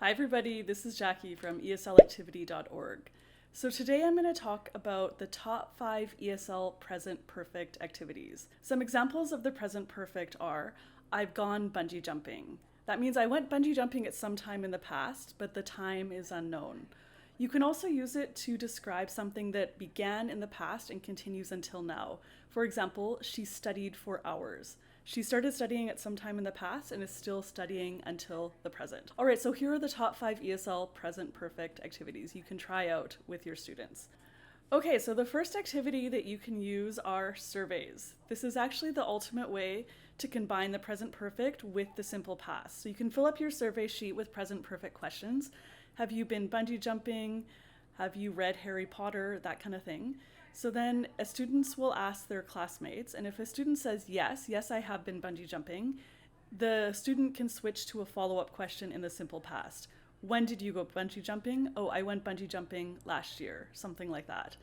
Hi everybody, this is Jackie from eslactivity.org. So today I'm going to talk about the top 5 ESL present perfect activities. Some examples of the present perfect are, I've gone bungee jumping. That means I went bungee jumping at some time in the past, but the time is unknown. You can also use it to describe something that began in the past and continues until now. For example, she studied for hours. She started studying at some time in the past and is still studying until the present. All right, so here are the top 5 ESL present perfect activities you can try out with your students. Okay, so the first activity that you can use are surveys. This is actually the ultimate way to combine the present perfect with the simple past. So you can fill up your survey sheet with present perfect questions. Have you been bungee jumping? Have you read Harry Potter? That kind of thing. So then students will ask their classmates, and if a student says yes, I have been bungee jumping, the student can switch to a follow-up question in the simple past. When did you go bungee jumping? Oh, I went bungee jumping last year, something like that.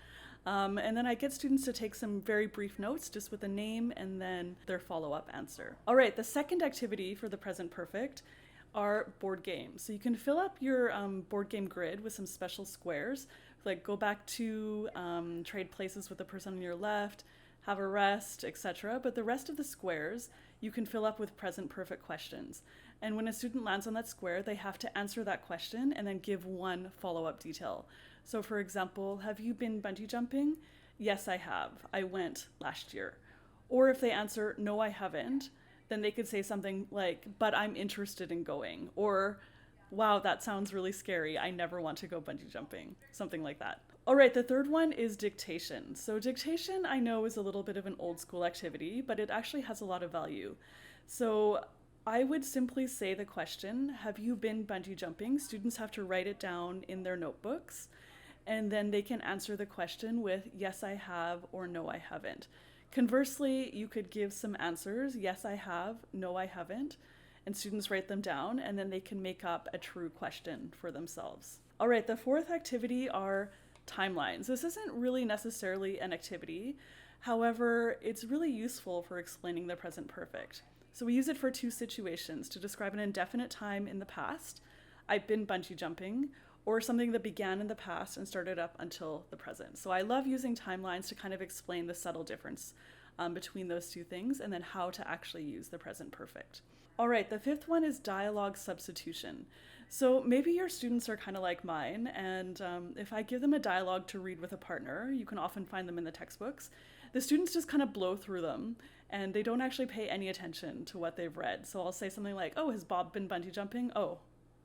And then I get students to take some very brief notes just with a name and then their follow-up answer. All right, the second activity for the present perfect are board games. So you can fill up your board game grid with some special squares, like go back to trade places with the person on your left, have a rest, etc. But the rest of the squares you can fill up with present perfect questions. And when a student lands on that square, they have to answer that question and then give one follow-up detail. So for example, have you been bungee jumping? Yes, I have. I went last year. Or if they answer, no, I haven't, then they could say something like, but I'm interested in going, or wow, that sounds really scary. I never want to go bungee jumping, something like that. All right, the third one is dictation. So dictation, I know, is a little bit of an old school activity, but it actually has a lot of value. So I would simply say the question, have you been bungee jumping? Students have to write it down in their notebooks, and then they can answer the question with yes, I have, or no, I haven't. Conversely, you could give some answers, yes, I have, no, I haven't, and students write them down, and then they can make up a true question for themselves. All right, the fourth activity are timelines. This isn't really necessarily an activity. However, it's really useful for explaining the present perfect. So we use it for two situations: to describe an indefinite time in the past, I've been bungee jumping, or something that began in the past and started up until the present. So I love using timelines to kind of explain the subtle difference between those two things and then how to actually use the present perfect. All right, the fifth one is dialogue substitution. So maybe your students are kind of like mine, and if I give them a dialogue to read with a partner, you can often find them in the textbooks, the students just kind of blow through them and they don't actually pay any attention to what they've read. So I'll say something like, oh, has Bob been bungee jumping? Oh,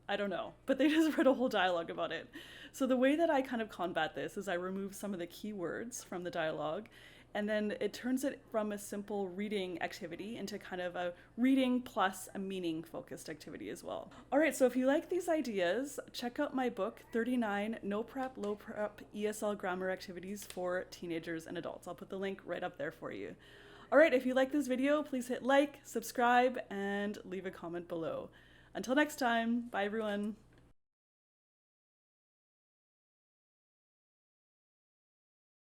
I don't know, but they just read a whole dialogue about it. So the way that I kind of combat this is I remove some of the key words from the dialogue, and then it turns it from a simple reading activity into kind of a reading plus a meaning focused activity as well. All right, so if you like these ideas, check out my book, 39 No Prep, Low Prep ESL Grammar Activities for Teenagers and Adults. I'll put the link right up there for you. All right, if you like this video, please hit like, subscribe, and leave a comment below. Until next time, bye everyone.